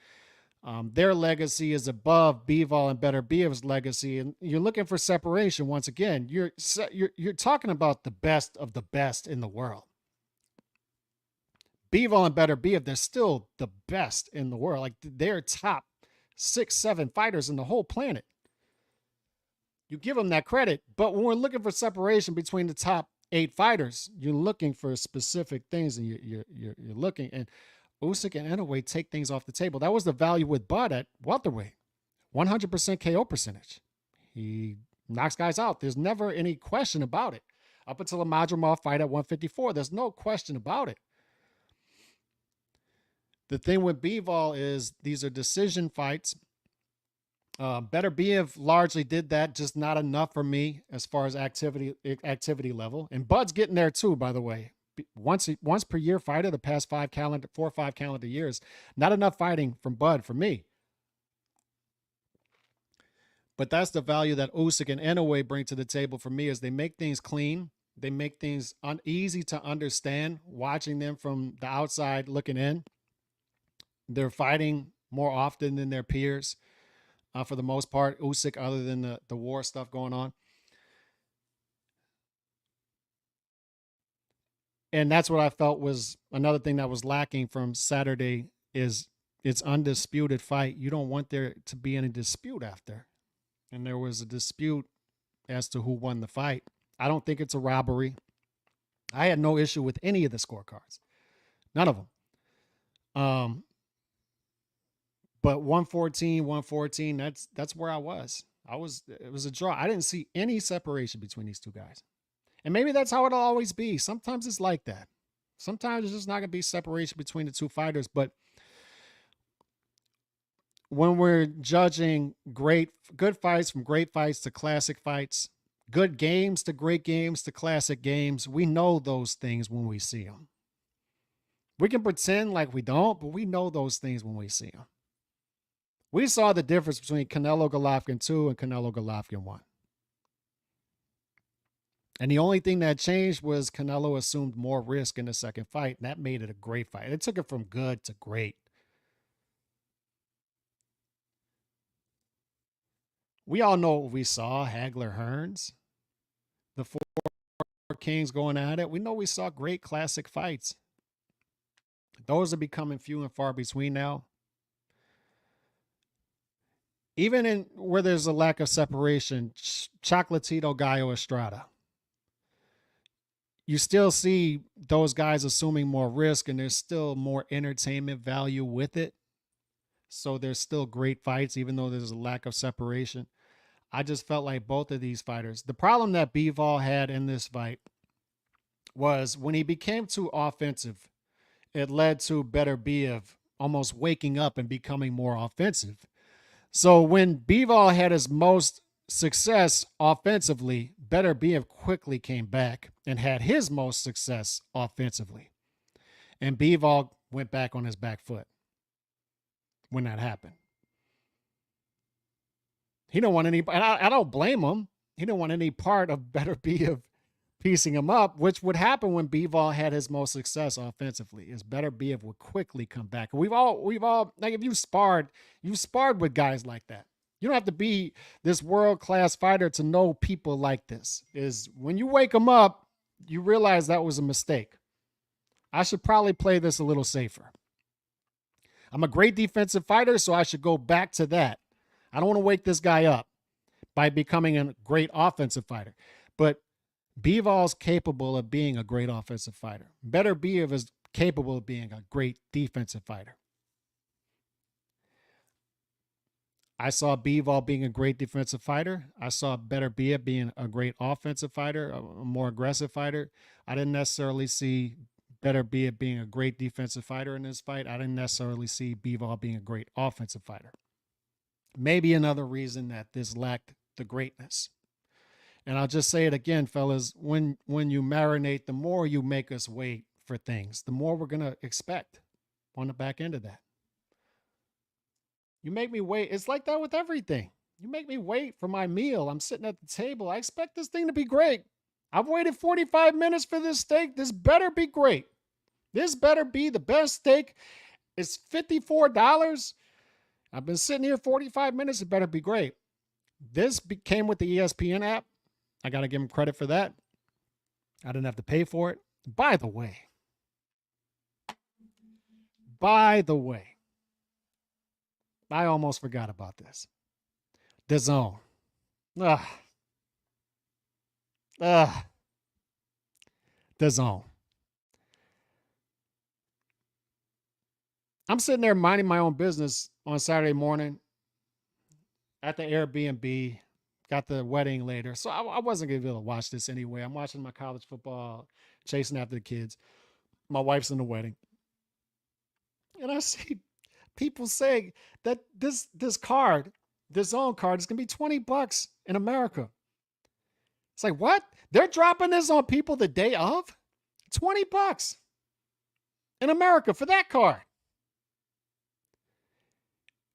their legacy is above Bivol and Beterbiev's legacy. And you're looking for separation once again. You're talking about the best of the best in the world. Bivol and Beterbiev, they're still the best in the world. Like they're top 6, 7 fighters in the whole planet. You give them that credit, but when we're looking for separation between the top 8 fighters, you're looking for specific things, and you're looking. And Usyk and Inoue take things off the table. That was the value with Bud at welterweight, 100% KO percentage. He knocks guys out. There's never any question about it. Up until the Madrimov fight at 154, there's no question about it. The thing with Bivol is these are decision fights. Beterbiev largely did that, just not enough for me as far as activity level. And Bud's getting there too, by the way. Once per year fighter, the past 4 or 5 calendar years, not enough fighting from Bud for me. But that's the value that Usyk and Inoue bring to the table for me, is they make things clean. They make things easy to understand, watching them from the outside looking in. They're fighting more often than their peers. For the most part, Usyk, other than the war stuff going on. And that's what I felt was another thing that was lacking from Saturday is it's undisputed fight. You don't want there to be any dispute after. And there was a dispute as to who won the fight. I don't think it's a robbery. I had no issue with any of the scorecards. None of them. But 114, that's where I was. It was a draw. I didn't see any separation between these two guys. And maybe that's how it'll always be. Sometimes it's like that. Sometimes there's just not gonna be separation between the two fighters. But when we're judging good fights from great fights to classic fights, good games to great games to classic games, we know those things when we see them. We can pretend like we don't, but we know those things when we see them. We saw the difference between Canelo Golovkin 2 and Canelo Golovkin 1. And the only thing that changed was Canelo assumed more risk in the second fight, and that made it a great fight. It took it from good to great. We all know what we saw, Hagler Hearns, the four kings going at it. We know we saw great classic fights. Those are becoming few and far between now. Even in where there's a lack of separation, Chocolatito Gallo Estrada, you still see those guys assuming more risk, and there's still more entertainment value with it. So there's still great fights, even though there's a lack of separation. I just felt like both of these fighters, the problem that Bivol had in this fight was when he became too offensive, it led to Beterbiev almost waking up and becoming more offensive. So when Bivol had his most success offensively, Beterbiev quickly came back and had his most success offensively. And Bivol went back on his back foot when that happened. He don't want any, and I don't blame him. He didn't want any part of Beterbiev piecing him up, which would happen when Bivol had his most success offensively. Is Beterbiev would quickly come back. We've all like, if you sparred with guys like that. You don't have to be this world-class fighter to know people like this. Is when you wake them up, you realize that was a mistake. I should probably play this a little safer. I'm a great defensive fighter, so I should go back to that. I don't want to wake this guy up by becoming a great offensive fighter. But Bivol's capable of being a great offensive fighter. Beterbiev is capable of being a great defensive fighter. I saw Bivol being a great defensive fighter. I saw Beterbiev being a great offensive fighter, a more aggressive fighter. I didn't necessarily see Beterbiev being a great defensive fighter in this fight. I didn't necessarily see Bivol being a great offensive fighter. Maybe another reason that this lacked the greatness. And I'll just say it again, fellas, when you marinate, the more you make us wait for things, the more we're going to expect on the back end of that. You make me wait. It's like that with everything. You make me wait for my meal. I'm sitting at the table. I expect this thing to be great. I've waited 45 minutes for this steak. This better be great. This better be the best steak. It's $54. I've been sitting here 45 minutes. It better be great. This came with the ESPN app. I got to give them credit for that. I didn't have to pay for it. By the way, I almost forgot about this. DAZN. DAZN. I'm sitting there minding my own business on Saturday morning at the Airbnb. Got the wedding later. So I wasn't going to be able to watch this anyway. I'm watching my college football, chasing after the kids. My wife's in the wedding. And I see people saying that this card, this DAZN card, is going to be $20 in America. It's like, what? They're dropping this on people the day of? $20 in America for that card.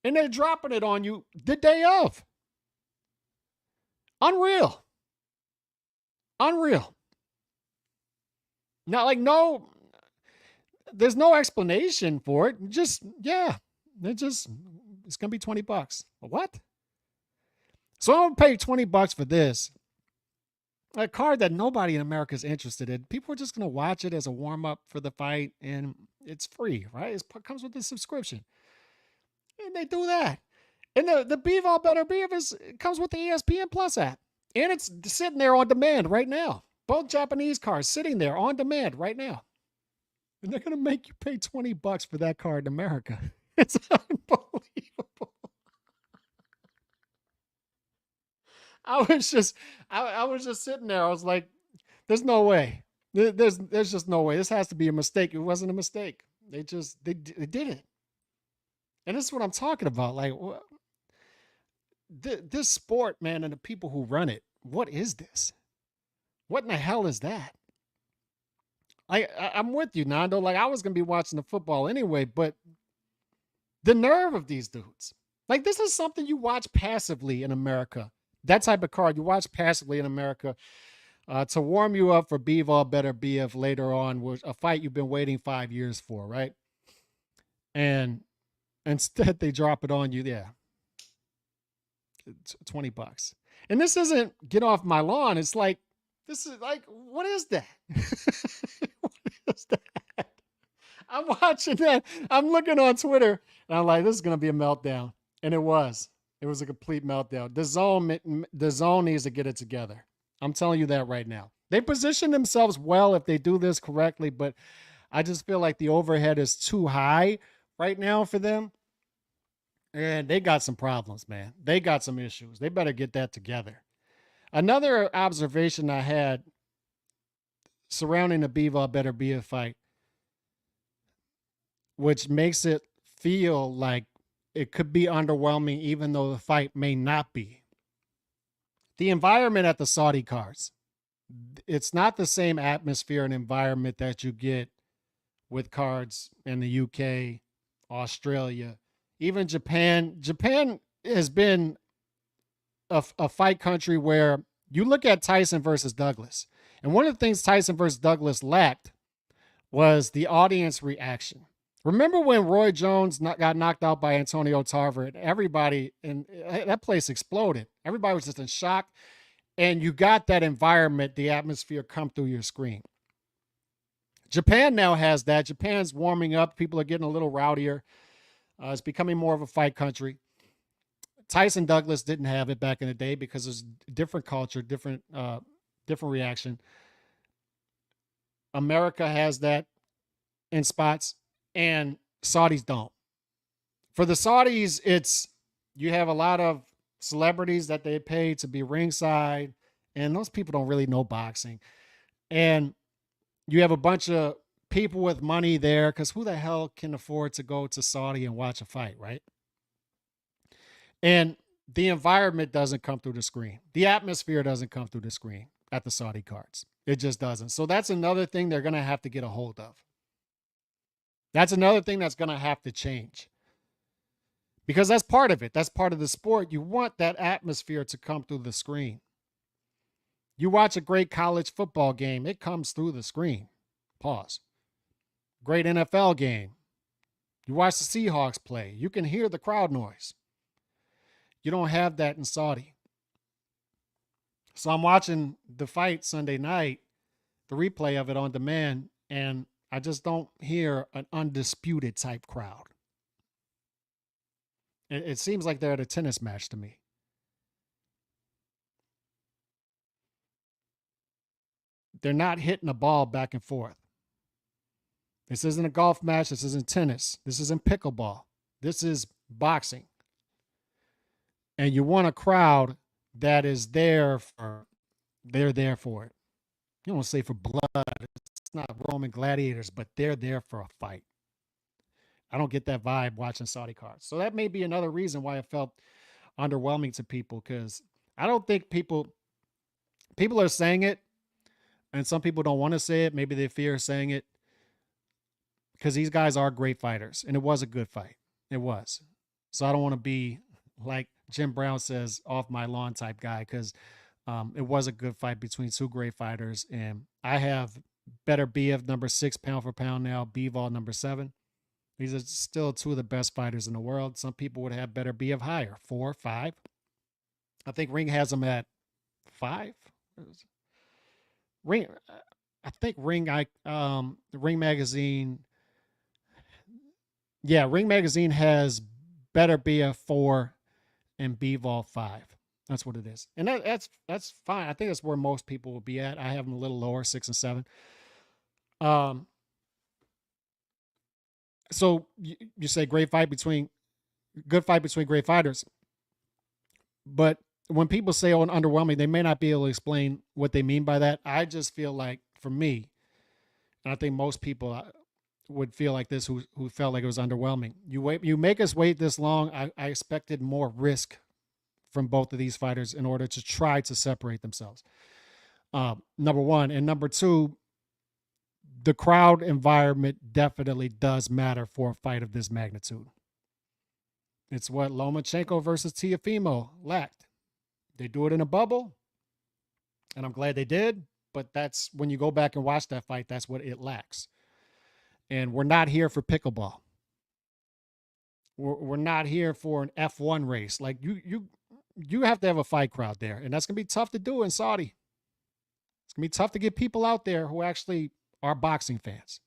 And they're dropping it on you the day of. Unreal. Not like, no, there's no explanation for it. Just, yeah, it's going to be $20. What? So I'm going to pay $20 for this. A card that nobody in America is interested in. People are just going to watch it as a warm-up for the fight, and it's free, right? It comes with the subscription. And they do that. And the Bivol Beterbiev comes with the ESPN Plus app. And it's sitting there on demand right now. Both Japanese cards sitting there on demand right now. And they're going to make you pay $20 for that card in America. It's unbelievable. I was just, I was just sitting there. I was like, there's no way. There's just no way. This has to be a mistake. It wasn't a mistake. They did it. And this is what I'm talking about. Like, this sport, man, and the people who run it, what is this? What in the hell is that? I'm with you, Nando. Like, I was gonna be watching the football anyway, but the nerve of these dudes. Like, this is something you watch passively in America. That type of card you watch passively in America to warm you up for Bivol Beterbiev later on, was a fight you've been waiting 5 years for, right? And instead they drop it on you. Yeah, $20. And this isn't get off my lawn. It's like, this is like, what is that? What is that? I'm watching that. I'm looking on Twitter and I'm like, this is going to be a meltdown. And it was. It was a complete meltdown. DAZN needs to get it together. I'm telling you that right now. They position themselves well if they do this correctly, but I just feel like the overhead is too high right now for them. And they got some problems, man. They got some issues. They better get that together. Another observation I had surrounding the Bivol Beterbiev fight, which makes it feel like it could be underwhelming, even though the fight may not be. The environment at the Saudi cards. It's not the same atmosphere and environment that you get with cards in the UK, Australia, even Japan. Japan has been a fight country where you look at Tyson versus Douglas. And one of the things Tyson versus Douglas lacked was the audience reaction. Remember when Roy Jones got knocked out by Antonio Tarver? Everybody in that place exploded. Everybody was just in shock. And you got that environment, the atmosphere come through your screen. Japan now has that. Japan's warming up. People are getting a little rowdier. It's becoming more of a fight country. Tyson Douglas didn't have it back in the day because it's different culture, different reaction. America has that in spots, and Saudis don't. For the Saudis, it's you have a lot of celebrities that they pay to be ringside, and those people don't really know boxing. And you have a bunch of people with money there, because who the hell can afford to go to Saudi and watch a fight, right? And the environment doesn't come through the screen. The atmosphere doesn't come through the screen at the Saudi cards. It just doesn't. So that's another thing they're going to have to get a hold of. That's another thing that's going to have to change. Because that's part of it. That's part of the sport. You want that atmosphere to come through the screen. You watch a great college football game, it comes through the screen. Pause. Great NFL game. You watch the Seahawks play, you can hear the crowd noise. You don't have that in Saudi. So I'm watching the fight Sunday night, the replay of it on demand, and I just don't hear an undisputed type crowd. It seems like they're at a tennis match to me. They're not hitting the ball back and forth. This isn't a golf match. This isn't tennis. This isn't pickleball. This is boxing. And you want a crowd that is there for, they're there for it. You don't want to say for blood. It's not Roman gladiators, but they're there for a fight. I don't get that vibe watching Saudi cards. So that may be another reason why it felt underwhelming to people, because I don't think people are saying it, and some people don't want to say it. Maybe they fear saying it, because these guys are great fighters, and it was a good fight. It was. So I don't want to be like Jim Brown says, off my lawn type guy, because it was a good fight between two great fighters. And I have Beterbiev number 6 pound for pound now, Bivol number 7. These are still two of the best fighters in the world. Some people would have Beterbiev higher, 4, 5. I think Ring has them at 5. Ring, I think Ring Magazine. Yeah, Ring Magazine has Beterbiev 4 and Bivol 5. That's what it is. And that's fine. I think that's where most people will be at. I have them a little lower, 6 and 7. So you say good fight between great fighters, but when people say oh, underwhelming, they may not be able to explain what they mean by that. I just feel like, for me, and I think most people would feel like this who felt like it was underwhelming. You make us wait this long. I expected more risk from both of these fighters in order to try to separate themselves. Number one. And number two, the crowd environment definitely does matter for a fight of this magnitude. It's what Lomachenko versus Teofimo lacked. They do it in a bubble, and I'm glad they did, but that's when you go back and watch that fight, that's what it lacks. And we're not here for pickleball. We're not here for an F1 race. Like you have to have a fight crowd there, and that's gonna be tough to do in Saudi. It's gonna be tough to get people out there who actually are boxing fans.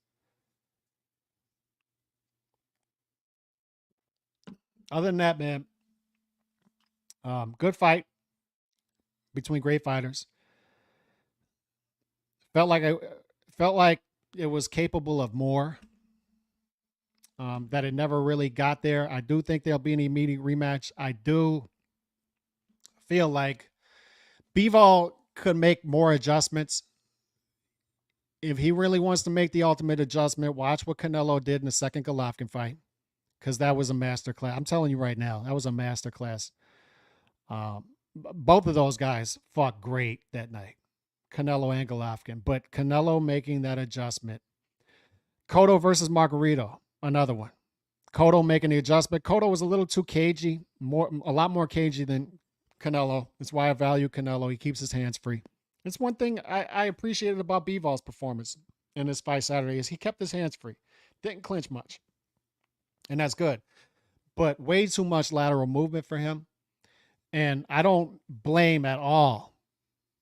Other than that, man, good fight between great fighters. Felt like it was capable of more. That it never really got there. I do think there'll be an immediate rematch. I do feel like Bivol could make more adjustments. If he really wants to make the ultimate adjustment, watch what Canelo did in the second Golovkin fight, because that was a masterclass. I'm telling you right now, that was a masterclass. Both of those guys fought great that night, Canelo and Golovkin, but Canelo making that adjustment. Cotto versus Margarito, another one. Cotto making the adjustment. Cotto was a little too cagey, a lot more cagey than Canelo. That's why I value Canelo. He keeps his hands free. It's one thing I appreciated about Bivol's performance in this fight Saturday is he kept his hands free. Didn't clinch much. And that's good. But way too much lateral movement for him. And I don't blame at all.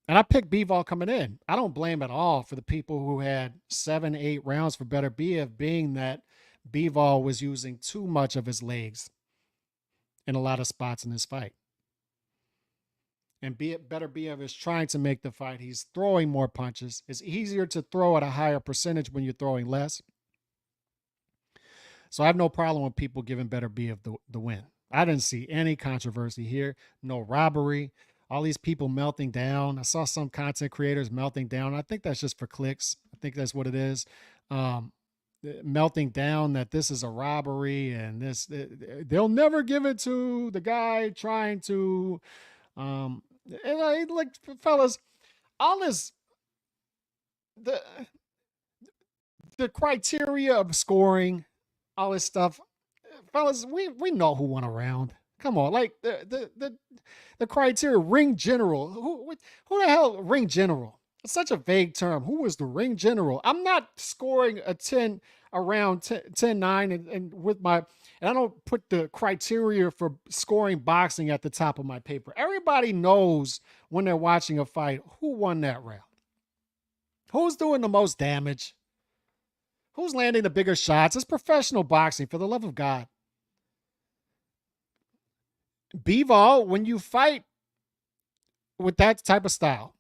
And I picked Bivol coming in. I don't blame at all for the people who had 7, 8 rounds for Beterbiev, being that Bivol was using too much of his legs in a lot of spots in this fight. And Beterbiev is trying to make the fight. He's throwing more punches. It's easier to throw at a higher percentage when you're throwing less. So I have no problem with people giving Beterbiev the win. I didn't see any controversy here. No robbery. All these people melting down. I saw some content creators melting down. I think that's just for clicks. I think that's what it is. Melting down that this is a robbery and they'll never give it to the guy trying to like fellas, all this the criteria of scoring, all this stuff, fellas, we know who won a round. Come on, like the criteria, ring general. Who the hell ring general? It's such a vague term. Who was the ring general? I'm not scoring a 10 around 10-9 and with my, and I don't put the criteria for scoring boxing at the top of my paper. Everybody knows when they're watching a fight who won that round. Who's doing the most damage? Who's landing the bigger shots? It's professional boxing, for the love of God. Bivol, when you fight with that type of style,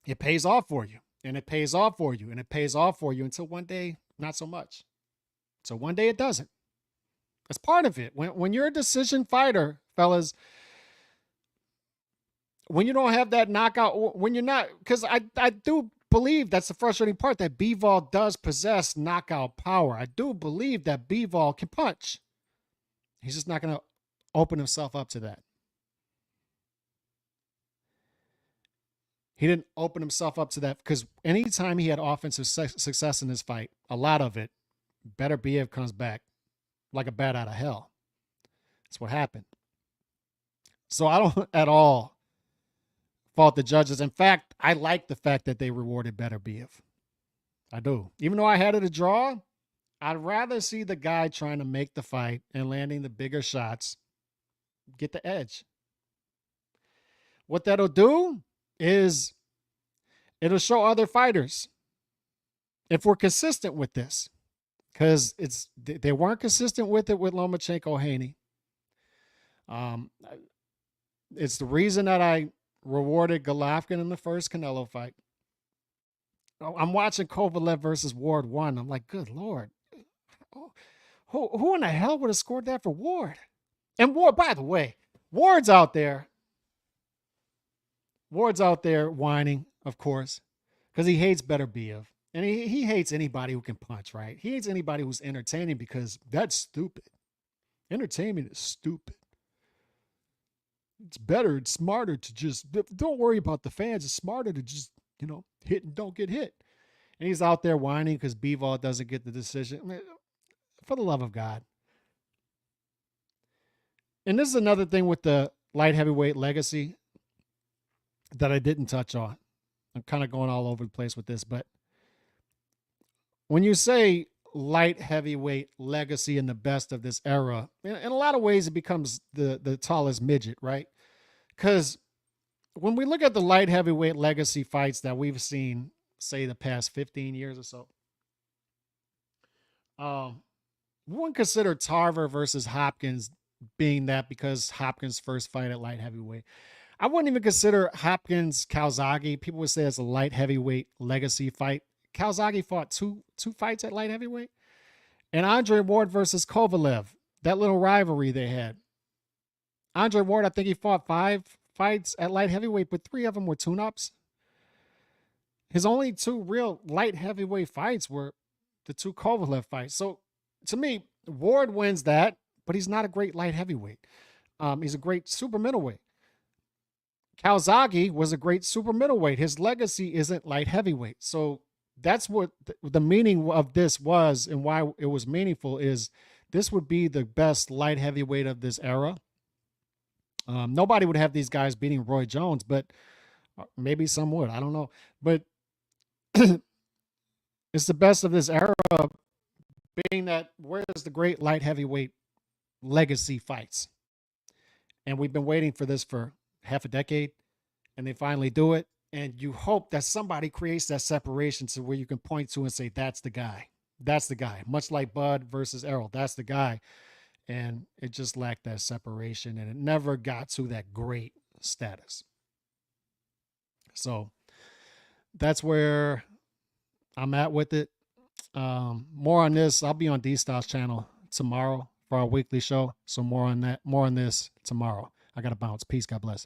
it pays off for you, and it pays off for you, and it pays off for you until one day, not so much. So one day it doesn't. That's part of it. When you're a decision fighter, fellas, when you don't have that knockout, when you're not, because I do believe that's the frustrating part, that Bivol does possess knockout power. I do believe that Bivol can punch. He's just not going to open himself up to that. He didn't open himself up to that because anytime he had offensive success in this fight, a lot of it, Beterbiev comes back like a bat out of hell. That's what happened. So I don't at all fault the judges. In fact, I like the fact that they rewarded Beterbiev. I do. Even though I had it a draw, I'd rather see the guy trying to make the fight and landing the bigger shots get the edge. What that'll do is it'll show other fighters if we're consistent with this, because they weren't consistent with it with Lomachenko Haney. It's the reason that I rewarded Golovkin in the first Canelo fight. I'm watching Kovalev versus Ward 1. I'm like, good Lord. Who in the hell would have scored that for Ward? And Ward, by the way, Ward's out there. Ward's out there whining, of course, because he hates Beterbiev. And he hates anybody who can punch, right? He hates anybody who's entertaining because that's stupid. Entertainment is stupid. It's better, it's smarter to just, don't worry about the fans. It's smarter to just, hit and don't get hit. And he's out there whining because Bivol doesn't get the decision. I mean, for the love of God. And this is another thing with the light heavyweight legacy that I didn't touch on. I'm kind of going all over the place with this, but when you say light heavyweight legacy and the best of this era, in a lot of ways it becomes the tallest midget, right? Because when we look at the light heavyweight legacy fights that we've seen, say the past 15 years or so, we wouldn't consider Tarver versus Hopkins being that because Hopkins' first fight at light heavyweight. I wouldn't even consider Hopkins Calzaghe. People would say it's a light heavyweight legacy fight. Calzaghe fought two fights at light heavyweight. And Andre Ward versus Kovalev, that little rivalry they had. Andre Ward, I think he fought 5 fights at light heavyweight, but 3 of them were tune-ups. His only 2 real light heavyweight fights were the 2 Kovalev fights. So to me, Ward wins that, but he's not a great light heavyweight. He's a great super middleweight. Calzaghe was a great super middleweight. His legacy isn't light heavyweight. So that's what the meaning of this was, and why it was meaningful is this would be the best light heavyweight of this era. Nobody would have these guys beating Roy Jones, but maybe some would. I don't know. But it's the best of this era, being that where's the great light heavyweight legacy fights? And we've been waiting for this for half a decade, and they finally do it. And you hope that somebody creates that separation to where you can point to and say, that's the guy. That's the guy. Much like Bud versus Errol. That's the guy. And it just lacked that separation, and it never got to that great status. So that's where I'm at with it. More on this. I'll be on D-Styles channel tomorrow for our weekly show. So more on that, more on this tomorrow. I got to bounce. Peace. God bless.